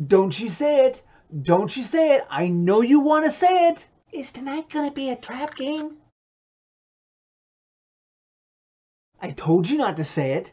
Don't you say it. Don't you say it. I know you want to say it. Is tonight going to be a trap game? I told you not to say it.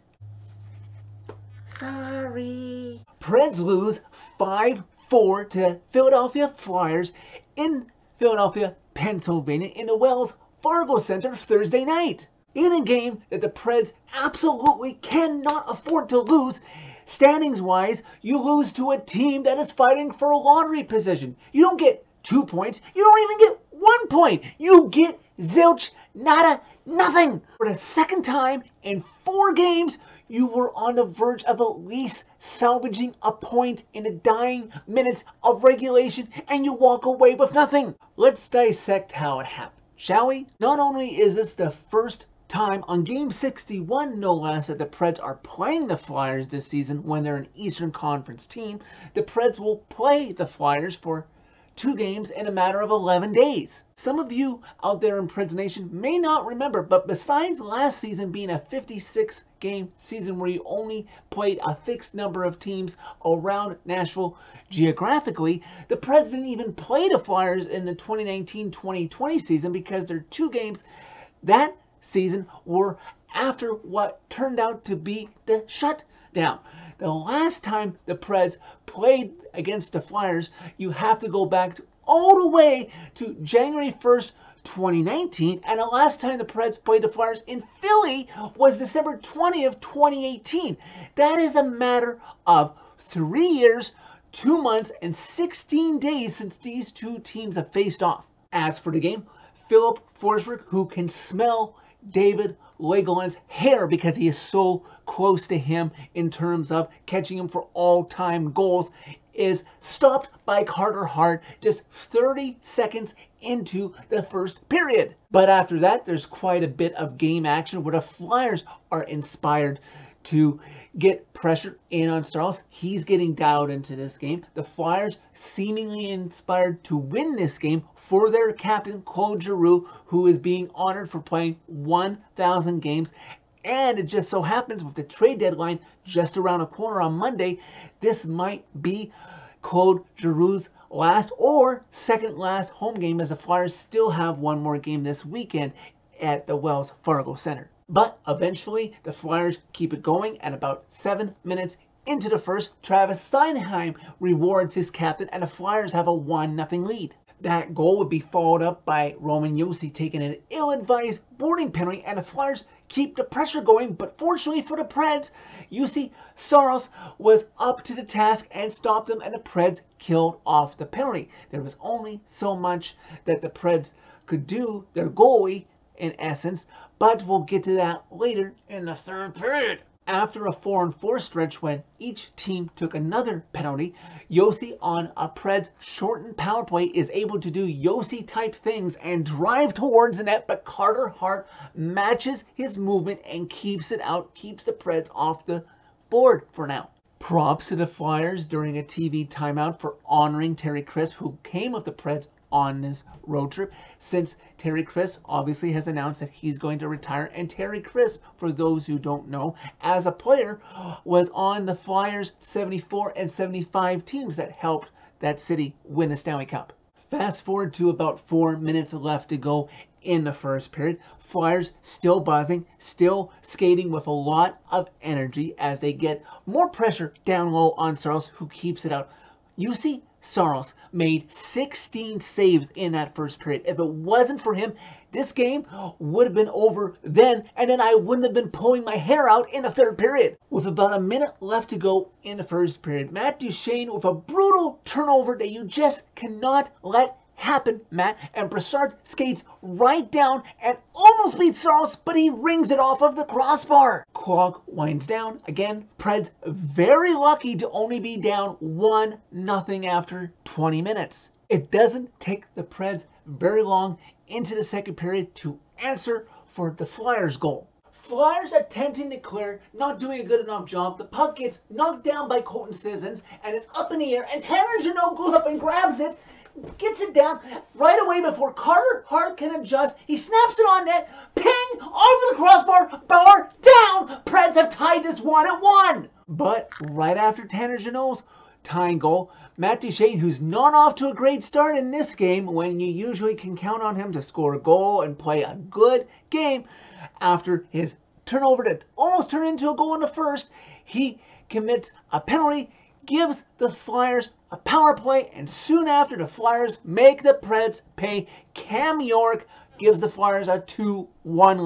Sorry. Preds lose 5-4 to Philadelphia Flyers in Philadelphia, Pennsylvania in the Wells Fargo Center Thursday night. In a game that the Preds absolutely cannot afford to lose. Standings-wise, you lose to a team that is fighting for a lottery position. You don't get 2 points. You don't even get 1 point. You get zilch, nada, nothing. For the second time in 4 games, you were on the verge of at least salvaging a point in the dying minutes of regulation, and you walk away with nothing. Let's dissect how it happened, shall we? Not only is this the first time on game 61, no less, that the Preds are playing the Flyers this season when they're an Eastern Conference team, the Preds will play the Flyers for 2 games in a matter of 11 days. Some of you out there in Preds Nation may not remember, but besides last season being a 56-game season where you only played a fixed number of teams around Nashville geographically, the Preds didn't even play the Flyers in the 2019-2020 season because their 2 games that season were after what turned out to be the shutdown. The last time the Preds played against the Flyers, you have to go back all the way to January 1st, 2019, and the last time the Preds played the Flyers in Philly was December 20th, 2018. That is a matter of 3 years, 2 months, and 16 days since these 2 teams have faced off. As for the game, Philip Forsberg, who can smell David Legoland's hair because he is so close to him in terms of catching him for all-time goals, is stopped by Carter Hart just 30 seconds into the first period. But after that, there's quite a bit of game action where the Flyers are inspired to get pressure in on Saros. He's getting dialed into this game. The Flyers seemingly inspired to win this game for their captain, Claude Giroux, who is being honored for playing 1,000 games. And it just so happens with the trade deadline just around the corner on Monday, this might be Claude Giroux's last or second last home game, as the Flyers still have one more game this weekend at the Wells Fargo Center. But eventually, the Flyers keep it going, and about 7 minutes into the first, Travis Steinheim rewards his captain, and the Flyers have a 1-0 lead. That goal would be followed up by Roman Josi taking an ill-advised boarding penalty, and the Flyers keep the pressure going, but fortunately for the Preds, Juuse Saros was up to the task and stopped them, and the Preds killed off the penalty. There was only so much that the Preds could do, their goalie, in essence, but we'll get to that later in the third period. After a 4-on-4 stretch when each team took another penalty, Josi on a Preds shortened power play is able to do Josi type things and drive towards the net, but Carter Hart matches his movement and keeps it out, keeps the Preds off the board for now. Props to the Flyers during a TV timeout for honoring Terry Crisp, who came with the Preds on this road trip, since Terry Crisp obviously has announced that he's going to retire. And Terry Crisp, for those who don't know, as a player was on the Flyers 74 and 75 teams that helped that city win a Stanley Cup. Fast forward to about 4 minutes left to go in the first period. Flyers still buzzing, still skating with a lot of energy as they get more pressure down low on Saros, who keeps it out. Juuse Saros made 16 saves in that first period. If it wasn't for him, this game would have been over then, and then I wouldn't have been pulling my hair out in the third period. With about a minute left to go in the first period, Matt Duchene with a brutal turnover that you just cannot let happen, Matt, and Brassard skates right down and almost beats Saros, but he rings it off of the crossbar. Clock winds down. Again, Preds very lucky to only be down 1-0 after 20 minutes. It doesn't take the Preds very long into the second period to answer for the Flyers' goal. Flyers attempting to clear, not doing a good enough job. The puck gets knocked down by Colton Sissons, and it's up in the air, and Tanner Jeannot goes up and grabs it, gets it down right away before Carter Hart can adjust. He snaps it on net, ping, over the crossbar, bar down. Preds have tied this 1-1. But right after Tanner Jeannot's tying goal. Matt Duchene, who's not off to a great start in this game when you usually can count on him to score a goal and play a good game, after his turnover that almost turned into a goal in the first, he commits a penalty, gives the Flyers a power play, and soon after the Flyers make the Preds pay. Cam York gives the Flyers a 2-1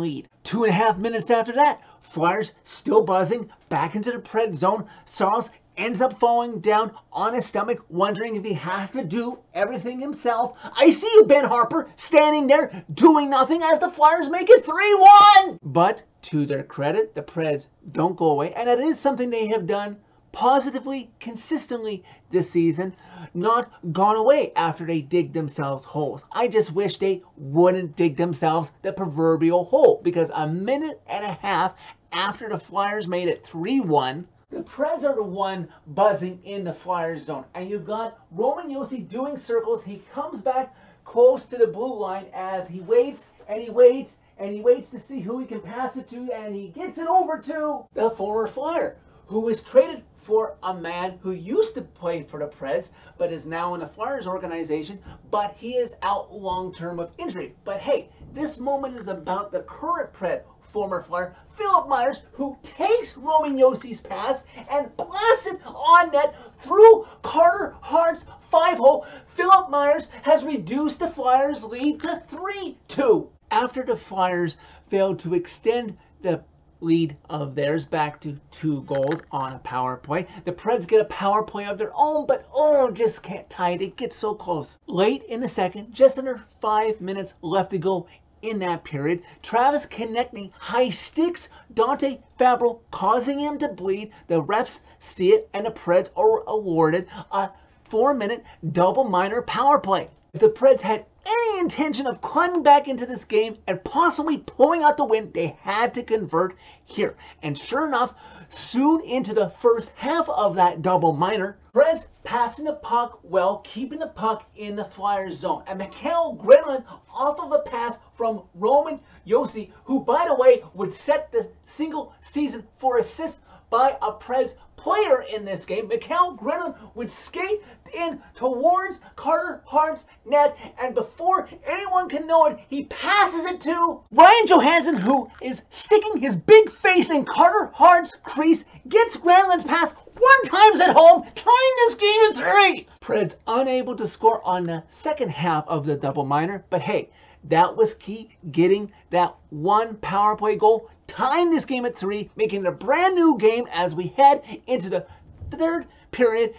lead. 2.5 minutes after that, Flyers still buzzing, back into the Preds zone. Saros ends up falling down on his stomach, wondering if he has to do everything himself. I see you, Ben Harper, standing there doing nothing as the Flyers make it 3-1. But to their credit, the Preds don't go away, and it is something they have done positively, consistently this season, not gone away after they dig themselves holes. I just wish they wouldn't dig themselves the proverbial hole, because a minute and a half after the Flyers made it 3-1, the Preds are the one buzzing in the Flyers zone. And you've got Roman Josi doing circles. He comes back close to the blue line as he waits and he waits and he waits to see who he can pass it to, and he gets it over to the former Flyer, who was traded for a man who used to play for the Preds, but is now in the Flyers organization, but he is out long-term with injury. But hey, this moment is about the current Pred, former Flyer, Philip Myers, who takes Roman Josi's pass and blasts it on net through Carter Hart's 5-hole. Philip Myers has reduced the Flyers' lead to 3-2. After the Flyers failed to extend the lead of theirs back to 2 goals on a power play, the Preds get a power play of their own, but just can't tie it. It gets so close. Late in the second, just under 5 minutes left to go in that period, Travis Konechny high sticks Dante Fabro, causing him to bleed. The refs see it, and the Preds are awarded a 4-minute double minor power play. If the Preds had any intention of climbing back into this game and possibly pulling out the win, they had to convert here. And sure enough, soon into the first half of that double minor, Preds passing the puck well, keeping the puck in the Flyers zone. And Mikael Granlund off of a pass from Roman Josi, who, by the way, would set the single season for assists by a Preds player in this game. Mikael Granlund would skate in towards Carter Hart's net, and before anyone can know it, he passes it to Ryan Johansson, who is sticking his big face in Carter Hart's crease, gets Granlund's pass 1 time at home, tying this game at 3. Preds unable to score on the second half of the double minor, but hey, that was key, getting that 1 power play goal, tying this game at 3, making it a brand new game as we head into the third period.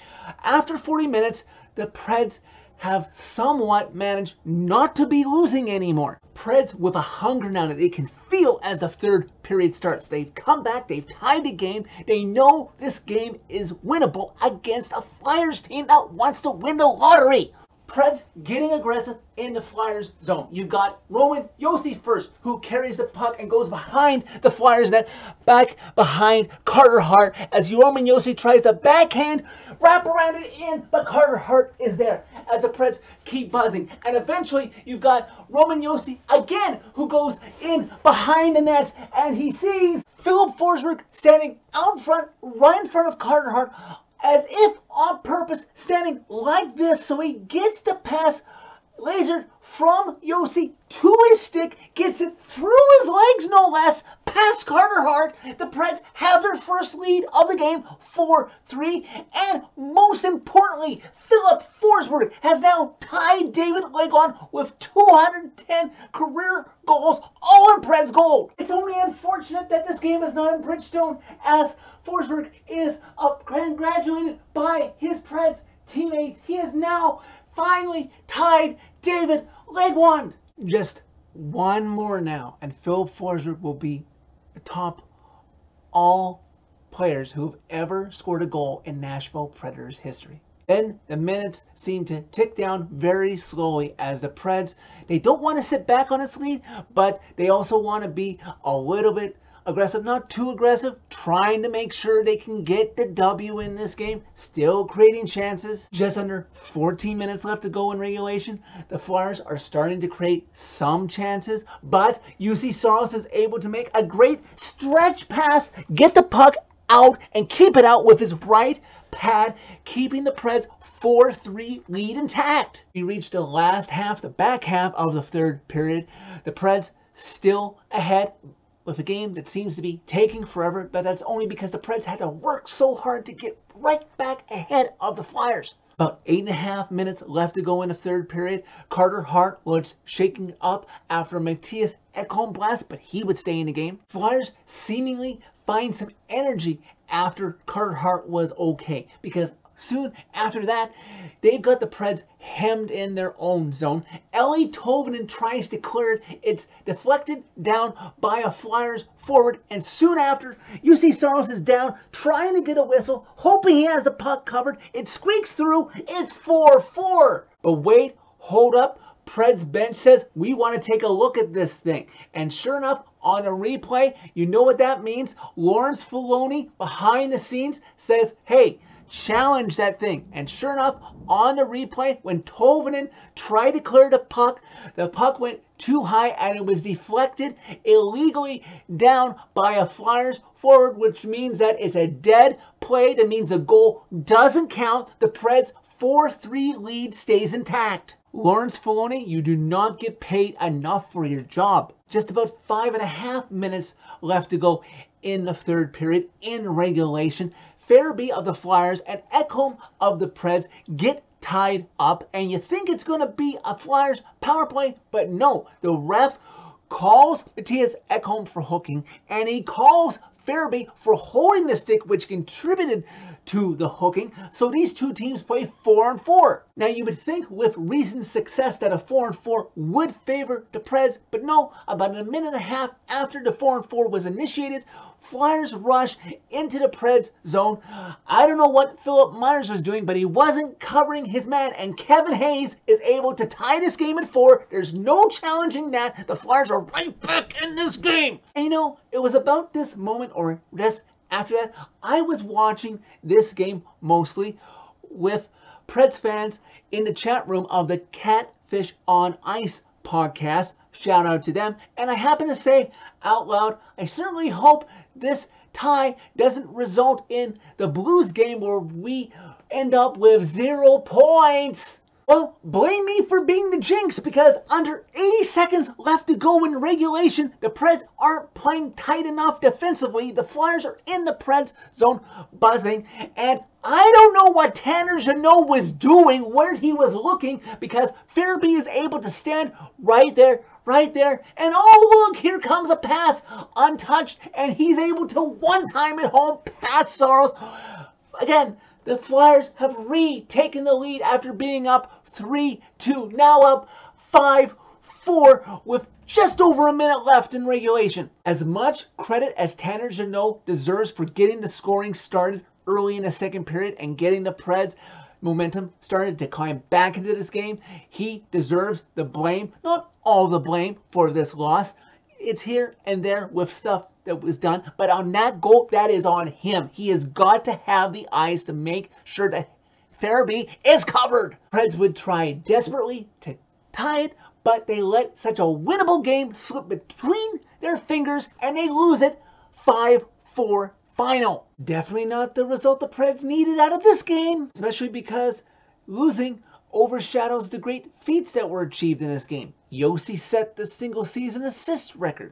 After 40 minutes, the Preds have somewhat managed not to be losing anymore. Preds with a hunger now that they can feel as the third period starts. They've come back, they've tied the game, they know this game is winnable against a Flyers team that wants to win the lottery. Preds getting aggressive in the Flyers zone. You've got Roman Josi first, who carries the puck and goes behind the Flyers net, back behind Carter Hart as Roman Josi tries to backhand, wrap around it in, but Carter Hart is there as the Preds keep buzzing. And eventually you've got Roman Josi again, who goes in behind the nets, and he sees Philip Forsberg standing out front, right in front of Carter Hart, as if on purpose, standing like this, so he gets the pass lasered from Josi to his stick, gets it through his legs no less, past Carter Hart. The Preds have their first lead of the game, 4-3, and most importantly, Philip Forsberg has now tied David Leggon with 210 career goals, all in Preds gold. It's only unfortunate that this game is not in Bridgestone, as Forsberg is congratulated by his Preds teammates. He is now finally tied David Legwand. Just one more now, and Philip Forsberg will be atop all players who have ever scored a goal in Nashville Predators history. Then the minutes seem to tick down very slowly as the Preds, they don't want to sit back on its lead, but they also want to be a little bit aggressive, not too aggressive, trying to make sure they can get the W in this game, still creating chances. Just under 14 minutes left to go in regulation. The Flyers are starting to create some chances, but UC Saros is able to make a great stretch pass, get the puck out and keep it out with his right pad, keeping the Preds' 4-3 lead intact. We reached the last half, the back half of the third period. The Preds still ahead with a game that seems to be taking forever, but that's only because the Preds had to work so hard to get right back ahead of the Flyers. About 8.5 minutes left to go in the third period. Carter Hart was shaking up after a Matthias Ekholm blast, but he would stay in the game. Flyers seemingly find some energy after Carter Hart was okay, because soon after that, they've got the Preds hemmed in their own zone. Eeli Tolvanen tries to clear it. It's deflected down by a Flyers forward, and soon after, UC Saros is down, trying to get a whistle, hoping he has the puck covered. It squeaks through. It's 4-4. But wait, hold up. Preds bench says, we want to take a look at this thing. And sure enough, on a replay, you know what that means? Lawrence Filoni, behind the scenes, says, hey, challenge that thing. And sure enough, on the replay, when Tolvanen tried to clear the puck went too high and it was deflected illegally down by a Flyers forward, which means that it's a dead play. That means the goal doesn't count. The Preds' 4-3 lead stays intact. Lawrence Filoni, you do not get paid enough for your job. Just about 5.5 minutes left to go in the third period in regulation. Farabee of the Flyers and Ekholm of the Preds get tied up, and you think it's going to be a Flyers power play, but no. The ref calls Matthias Ekholm for hooking, and he calls Farabee for holding the stick, which contributed to the hooking. So these two teams play 4-4. Now you would think with recent success that a 4-4 would favor the Preds, but no. About a minute and a half after the 4-4 was initiated, Flyers rush into the Preds zone. I don't know what Philip Myers was doing, but he wasn't covering his man, and Kevin Hayes is able to tie this game at 4. There's no challenging that. The Flyers are right back in this game. And you know, it was about this moment, or just after that, I was watching this game mostly with Preds fans in the chat room of the Catfish on Ice podcast. Shout out to them. And I happen to say out loud, I certainly hope this tie doesn't result in the Blues game where we end up with 0 points. Well, blame me for being the jinx, because under 80 seconds left to go in regulation, the Preds aren't playing tight enough defensively. The Flyers are in the Preds zone buzzing, and I don't know what Tanner Jeannot was doing, where he was looking, because Farabee is able to stand right there, and oh look, here comes a pass untouched, and he's able to one-time it home past Saros. Again, the Flyers have retaken the lead after being up 3-2, now up 5-4 with just over a minute left in regulation. As much credit as Tanner Jeannot deserves for getting the scoring started early in the second period and getting the Preds momentum started to climb back into this game, he deserves the blame. Not all the blame for this loss. It's here and there with stuff that was done, but on that goal, that is on him. He has got to have the eyes to make sure that Farabee is covered. Preds would try desperately to tie it, but they let such a winnable game slip between their fingers and they lose it 5-4 final. Definitely not the result the Preds needed out of this game, especially because losing overshadows the great feats that were achieved in this game. Yossi set the single season assist record.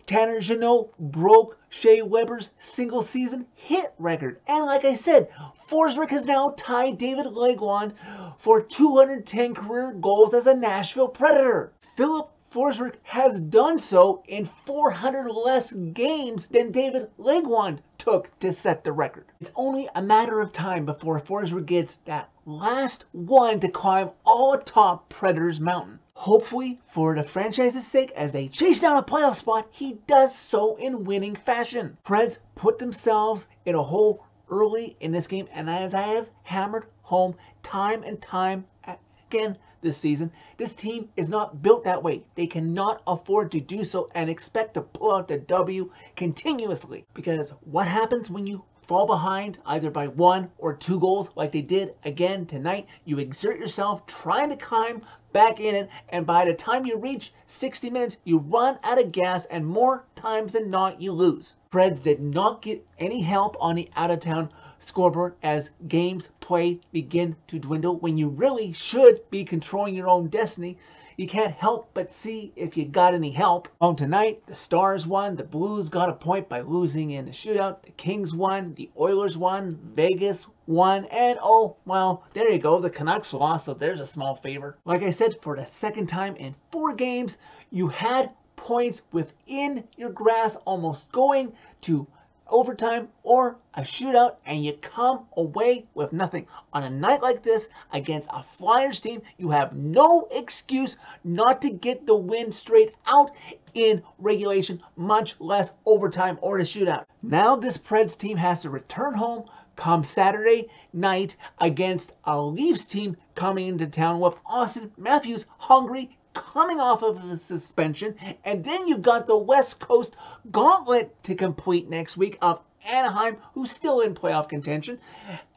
Tanner Jeannot broke Shea Weber's single season hit record. And like I said, Forsberg has now tied David Legwand for 210 career goals as a Nashville Predator. Philip Forsberg has done so in 400 less games than David Legwand took to set the record. It's only a matter of time before Forsberg gets that last one to climb all atop Predators Mountain. Hopefully, for the franchise's sake, as they chase down a playoff spot, he does so in winning fashion. Preds put themselves in a hole early in this game, and as I have hammered home time and time again this season, this team is not built that way. They cannot afford to do so and expect to pull out the W continuously. Because what happens when you fall behind either by 1 or 2 goals like they did again tonight, you exert yourself trying to climb back in it, and by the time you reach 60 minutes, you run out of gas, and more times than not, you lose. Preds did not get any help on the out-of-town scoreboard as games played begin to dwindle when you really should be controlling your own destiny. You can't help but see if you got any help. On tonight, the Stars won, the Blues got a point by losing in the shootout, the Kings won, the Oilers won, Vegas won, and oh, well, there you go, the Canucks lost, so there's a small favor. Like I said, for the second time in 4 games, you had points within your grasp, almost going to overtime or a shootout, and you come away with nothing. On a night like this against a Flyers team, you have no excuse not to get the win straight out in regulation, much less overtime or the shootout. Now this Preds team has to return home come Saturday night against a Leafs team coming into town with Austin Matthews hungry, coming off of a suspension, and then you got the West Coast gauntlet to complete next week of Anaheim, who's still in playoff contention,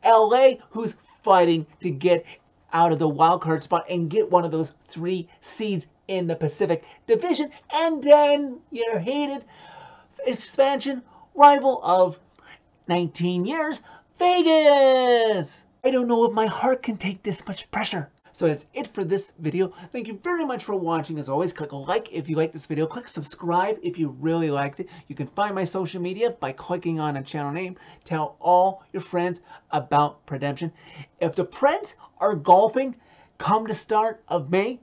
LA, who's fighting to get out of the wild card spot and get one of those 3 seeds in the Pacific Division, and then your hated expansion rival of 19 years, Vegas. I don't know if my heart can take this much pressure. So that's it for this video. Thank you very much for watching. As always, click like if you like this video. Click subscribe if you really liked it. You can find my social media by clicking on a channel name. Tell all your friends about Predemption. If the Preds are golfing come the start of May,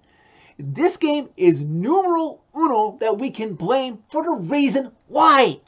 this game is numero uno that we can blame for the reason why.